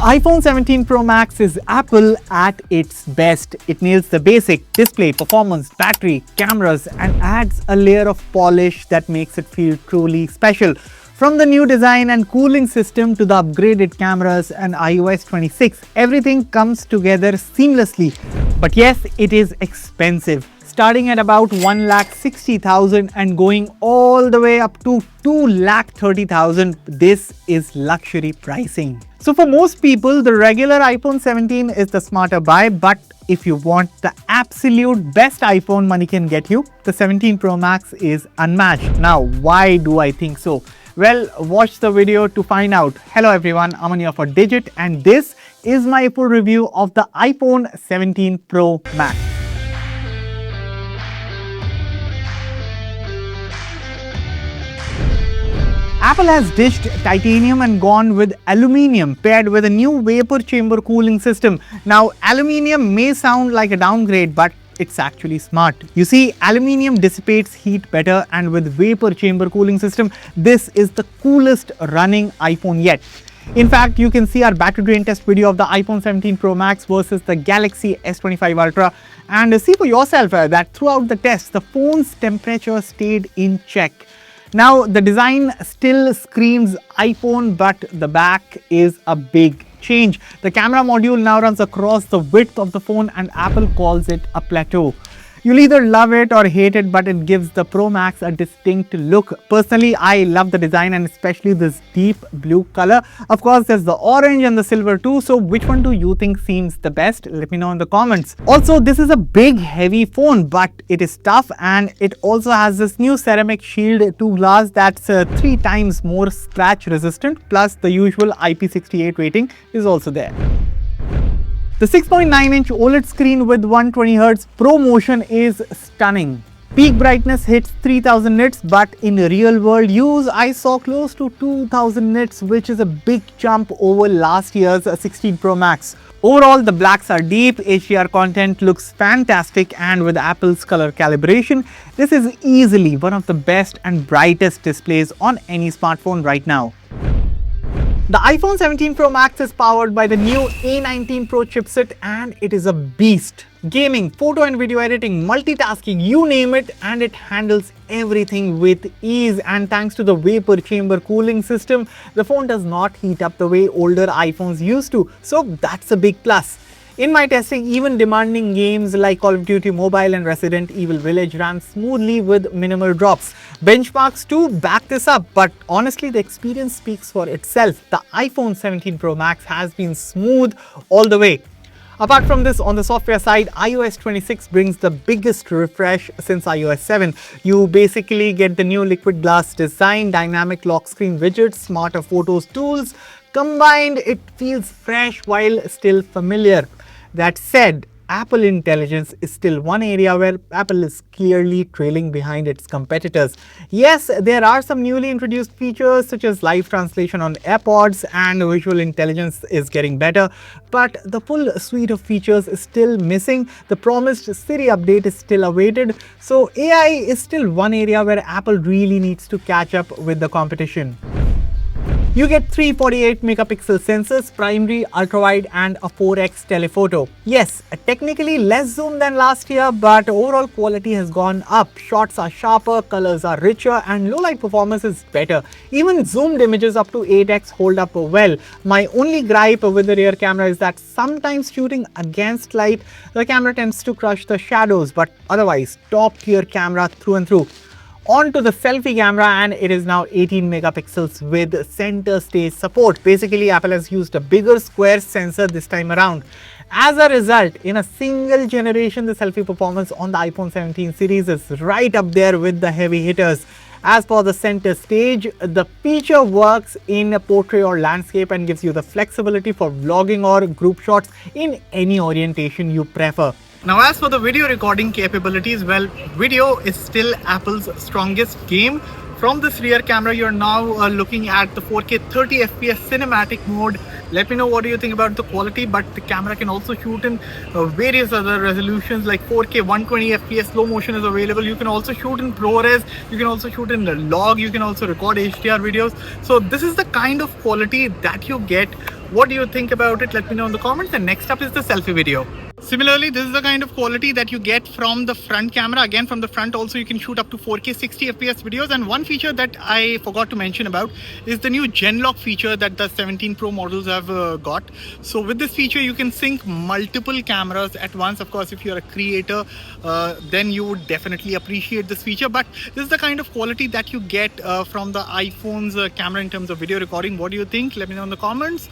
iPhone 17 Pro Max is Apple at its best. It nails the basic display, performance, battery, cameras, and adds a layer of polish that makes it feel truly special. From the new design and cooling system to the upgraded cameras and iOS 26, everything comes together seamlessly. But yes, it is expensive, starting at about 1,60,000 and going all the way up to 2,30,000. This is luxury pricing. So for most people, the regular iPhone 17 is the smarter buy, but if you want the absolute best iPhone money can get you, the 17 Pro Max is unmatched. Now, why do I think so? Well, watch the video to find out. Hello everyone, Aman here for Digit, and this is my full review of the iPhone 17 Pro Max. Apple has ditched titanium and gone with aluminium, paired with a new vapor chamber cooling system. Now, aluminium may sound like a downgrade, but it's actually smart. You see, aluminium dissipates heat better, and with vapor chamber cooling system, this is the coolest running iPhone yet. In fact, you can see our battery drain test video of the iPhone 17 Pro Max versus the Galaxy S25 Ultra, and see for yourself that throughout the test, the phone's temperature stayed in check. Now, the design still screams iPhone, but the back is a big change. The camera module now runs across the width of the phone, and Apple calls it a plateau. You'll either love it or hate it, but it gives the Pro Max a distinct look. Personally, I love the design and especially this deep blue color. Of course, there's the orange and the silver too. So which one do you think seems the best? Let me know in the comments. Also, this is a big, heavy phone, but it is tough, and it also has this new ceramic shield to glass that's 3 times more scratch resistant. Plus, the usual IP68 rating is also there. The 6.9-inch OLED screen with 120Hz ProMotion is stunning. Peak brightness hits 3000 nits, but in real world use, I saw close to 2000 nits, which is a big jump over last year's 16 Pro Max. Overall, the blacks are deep, HDR content looks fantastic, and with Apple's color calibration, this is easily one of the best and brightest displays on any smartphone right now. The iPhone 17 Pro Max is powered by the new A19 Pro chipset, and it is a beast. Gaming, photo and video editing, multitasking, you name it, and it handles everything with ease. And thanks to the vapor chamber cooling system, the phone does not heat up the way older iPhones used to. So that's a big plus. In my testing, even demanding games like Call of Duty Mobile and Resident Evil Village ran smoothly with minimal drops. Benchmarks too back this up, but honestly the experience speaks for itself. The iPhone 17 Pro Max has been smooth all the way. Apart from this, on the software side, iOS 26 brings the biggest refresh since iOS 7. You basically get the new liquid glass design, dynamic lock screen widgets, smarter photos tools. Combined, it feels fresh while still familiar. That said, Apple Intelligence is still one area where Apple is clearly trailing behind its competitors. Yes, there are some newly introduced features such as live translation on AirPods, and visual intelligence is getting better, but the full suite of features is still missing. The promised Siri update is still awaited, so AI is still one area where Apple really needs to catch up with the competition. You get 3 48-megapixel sensors, primary, ultrawide, and a 4x telephoto. Yes, technically less zoom than last year, but overall quality has gone up. Shots are sharper, colors are richer, and low light performance is better. Even zoomed images up to 8x hold up well. My only gripe with the rear camera is that sometimes shooting against light, the camera tends to crush the shadows, but otherwise, top tier camera through and through. On to the selfie camera, and it is now 18 megapixels with center stage support. Basically, Apple has used a bigger square sensor this time around. As a result, in a single generation, the selfie performance on the iPhone 17 series is right up there with the heavy hitters. As for the center stage, the feature works in a portrait or landscape and gives you the flexibility for vlogging or group shots in any orientation you prefer. Now, as for the video recording capabilities, well, video is still Apple's strongest game. From this rear camera, you're now looking at the 4K 30 FPS cinematic mode. Let me know what do you think about the quality, but the camera can also shoot in various other resolutions like 4K 120 FPS slow motion is available. You can also shoot in ProRes, you can also shoot in log, you can also record HDR videos. So this is the kind of quality that you get What do you think about it? Let me know in the comments. And next up is the selfie video. Similarly, this is the kind of quality that you get from the front camera. Again, from the front also you can shoot up to 4K 60 FPS videos. And one feature that I forgot to mention about is the new Gen Lock feature that the 17 Pro models have got. So with this feature, you can sync multiple cameras at once. Of course, if you're a creator, then you would definitely appreciate this feature. But this is the kind of quality that you get from the iPhone's camera in terms of video recording. What do you think? Let me know in the comments.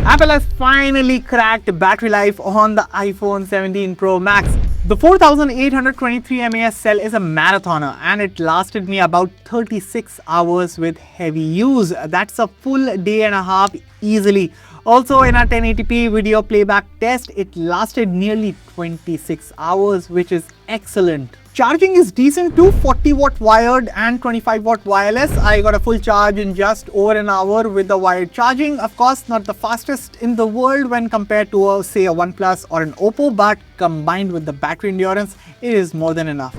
Apple has finally cracked battery life on the iPhone 17 Pro Max. The 4823 mAh cell is a marathoner and it lasted me about 36 hours with heavy use. That's a full day and a half easily. Also, in our 1080p video playback test, it lasted nearly 26 hours, which is excellent. Charging is decent too, 40 watt wired and 25 watt wireless. I got a full charge in just over an hour with the wired charging. Of course, not the fastest in the world when compared to say a OnePlus or an Oppo, but combined with the battery endurance, it is more than enough.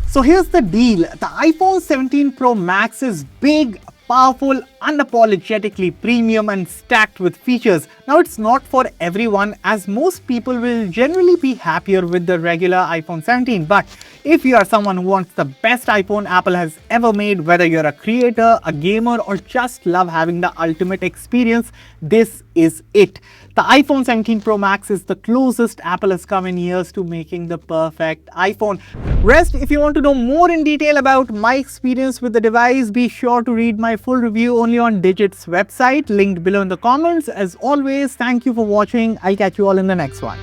So here's the deal. The iPhone 17 Pro Max is big, powerful, unapologetically premium and stacked with features. Now it's not for everyone, as most people will generally be happier with the regular iPhone 17, but if you are someone who wants the best iPhone Apple has ever made, whether you're a creator, a gamer, or just love having the ultimate experience, this is it. The iPhone 17 Pro Max is the closest Apple has come in years to making the perfect iPhone. Rest, if you want to know more in detail about my experience with the device, be sure to read my full review only on Digit's website, linked below in the comments. As always, thank you for watching. I'll catch you all in the next one.